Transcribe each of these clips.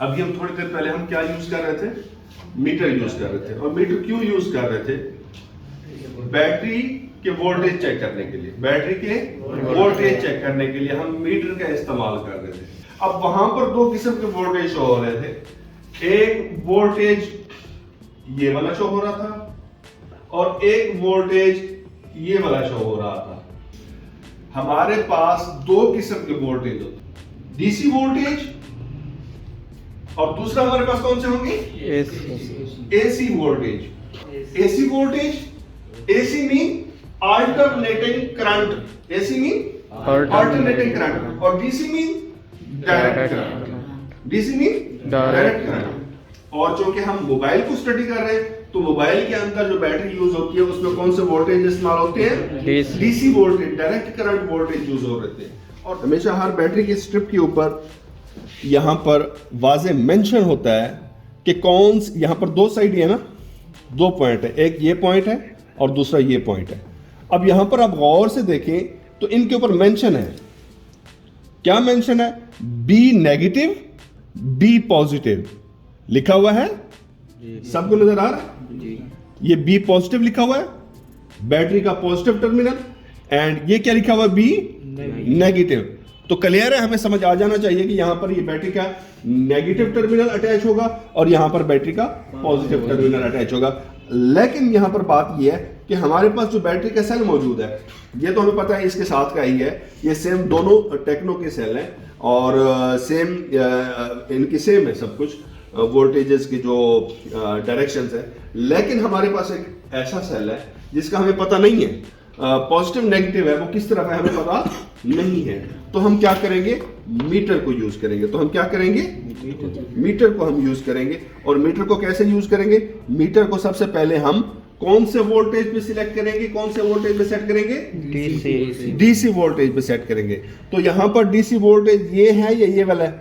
अभी हम थोड़ी देर पहले हम क्या यूज कर रहे थे, मीटर यूज कर रहे थे। और मीटर क्यों यूज कर रहे थे, बैटरी के वोल्टेज चेक करने के लिए, बैटरी के वोल्टेज चेक करने के लिए हम मीटर का इस्तेमाल कर रहे थे। अब वहां पर दो किस्म के वोल्टेज शो हो रहे थे, एक वोल्टेज ये वाला शो हो रहा था और एक वोल्टेज ये वाला शो हो रहा था। हमारे पास दो किस्म के वोल्टेज होते, डीसी वोल्टेज और दूसरा हमारे पास कौन से होंगे, AC voltage. AC voltage, AC mean alternating current, AC mean alternating current और DC mean direct current, DC mean direct current. और चूंकि हम मोबाइल को स्टडी कर रहे हैं तो मोबाइल के अंदर जो बैटरी यूज होती है उसमें कौन से वोल्टेज इस्तेमाल होते हैं, DC voltage, direct current voltage use हो रहे थे। और हमेशा हर बैटरी की स्ट्रिप के ऊपर यहां पर वाजे मेंशन होता है कि कौन, यहां पर दो साइड है ना, दो पॉइंट है, एक ये पॉइंट है और दूसरा ये पॉइंट है। अब यहां पर आप गौर से देखें तो इनके ऊपर मेंशन है, क्या मेंशन है, बी नेगेटिव बी पॉजिटिव लिखा हुआ है, सबको नजर आ रहा है, ये बी पॉजिटिव लिखा हुआ है, बैटरी का पॉजिटिव टर्मिनल, एंड ये क्या लिखा हुआ है, बी नेगेटिव। तो क्लियर है, हमें समझ आ जाना चाहिए कि यहां पर ये बैटरी का नेगेटिव टर्मिनल अटैच होगा और यहां पर बैटरी का पॉजिटिव टर्मिनल अटैच होगा। लेकिन यहां पर बात यह है कि हमारे पास जो बैटरी का सेल मौजूद है, ये तो हमें पता है इसके साथ का ही है, ये सेम दोनों टेक्नो के सेल हैं और सेम इनकी सेम है सब कुछ, वोल्टेजेस की जो डायरेक्शंस है। लेकिन हमारे पास एक ऐसा सेल है जिसका हमें पता नहीं है, पॉजिटिव नेगेटिव है, वो किस तरफ है हमें पता नहीं है। तो हम क्या करेंगे, मीटर को यूज करेंगे। तो हम क्या करेंगे, मीटर को हम यूज करेंगे। और मीटर को कैसे यूज करेंगे, मीटर को सबसे पहले हम कौन से वोल्टेज पे सिलेक्ट करेंगे, कौन से वोल्टेज पे सेट करेंगे, डीसी वोल्टेज पे सेट करेंगे। तो यहां पर डीसी वोल्टेज ये है या ये वाला है,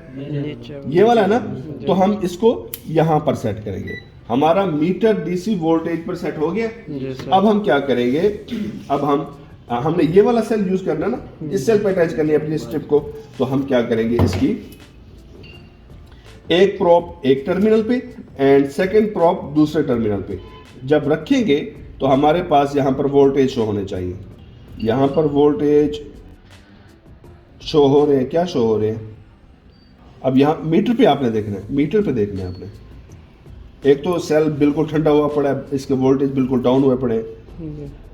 ये वाला है ना, तो हम इसको यहां पर सेट करेंगे। हमारा मीटर डीसी वोल्टेज पर सेट हो गया। अब हम क्या करेंगे, अब हमने ये वाला सेल यूज करना ना, इस सेल पे अटैच करनी है अपनी स्ट्रिप को। तो हम क्या करेंगे, इसकी एक प्रोब एक टर्मिनल पे एंड सेकंड प्रोब दूसरे टर्मिनल पे जब रखेंगे तो हमारे पास यहां पर वोल्टेज शो होने चाहिए। यहां पर वोल्टेज शो हो रहे हैं, क्या शो हो रहे हैं, अब यहां मीटर पे आपने देखना है, मीटर पे देखना है आपने। एक तो सेल बिल्कुल ठंडा हुआ पड़ा है, इसके वोल्टेज बिल्कुल डाउन हुए पड़े हैं,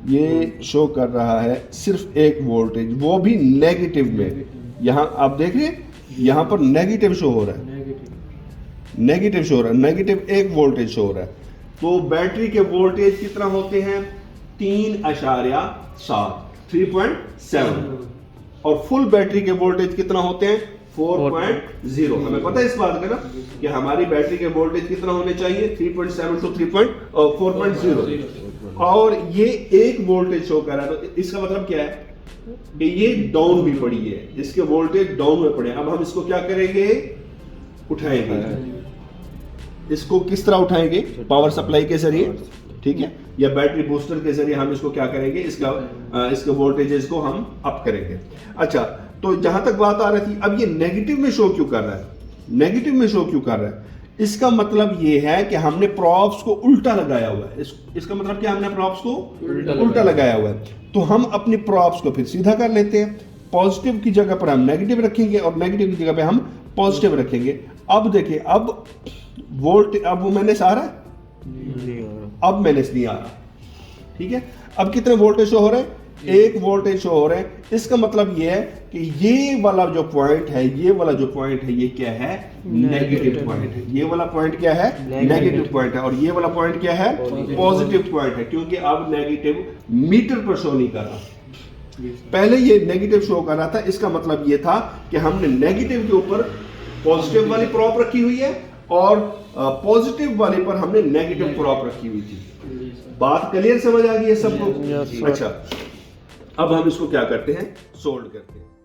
ये शो कर रहा है सिर्फ एक वोल्टेज, वो भी नेगेटिव में। यहां आप देख रहे हैं, यहां पर नेगेटिव शो हो रहा है, नेगेटिव शो हो रहा है, नेगेटिव एक वोल्टेज शो हो रहा है। तो बैटरी के वोल्टेज कितना होते हैं, 3.7 3.7 और फुल बैटरी के वोल्टेज कितना होते हैं, 4.0। हमें पता है इस बात का ना कि हमारी बैटरी के वोल्टेज कितना होने चाहिए, 3.7 टू 4.0। और ये एक वोल्टेज शो कर रहा है, तो इसका मतलब क्या है कि ये डाउन भी पड़ी है, इसके वोल्टेज डाउन में पड़े। अब हम इसको क्या करेंगे, उठाएंगे। इसको किस तरह उठाएंगे, पावर सप्लाई के जरिए, ठीक है, या बैटरी बूस्टर के जरिए हम इसको क्या करेंगे, इसके वोल्टेजेस को हम अप करेंगे। अच्छा, तो जहां तक बात आ रही थी, अब ये नेगेटिव में शो क्यों कर रहा है, नेगेटिव में शो क्यों कर रहा है, इसका मतलब ये है कि हमने प्रॉप्स को उल्टा लगाया हुआ है। इसका मतलब क्या, हमने प्रॉप्स को उल्टा लगाया हुआ है। तो हम अपनी प्रॉप्स को फिर सीधा कर लेते हैं, पॉजिटिव की जगह पर हम नेगेटिव रखेंगे और नेगेटिव की जगह पे हम पॉजिटिव रखेंगे। अब देखिए, अब वोल्ट, अब वो मैंने आ रहा है, अब मैंने नहीं आ रहा, ठीक है। अब कितने वोल्टेज शो हो रहे हैं, एक वोल्टेज शो हो रहे हैं। इसका मतलब ये है कि ये वाला जो पॉइंट है, ये वाला जो पॉइंट है, ये क्या है, नेगेटिव पॉइंट है। ये वाला पॉइंट क्या है, नेगेटिव पॉइंट है, और ये वाला पॉइंट क्या है, पॉजिटिव पॉइंट है, क्योंकि अब नेगेटिव मीटर पर शो नहीं कर रहा, पहले ये नेगेटिव शो कर रहा था। इसका मतलब ये था कि हमने नेगेटिव के ऊपर पॉजिटिव वाली प्रॉप रखी हुई है और पॉजिटिव वाले पर हमने नेगेटिव प्रॉप रखी हुई थी। बात क्लियर समझ आ गई है सबको? अच्छा, अब हम इसको क्या करते हैं, सोल्ड करते हैं।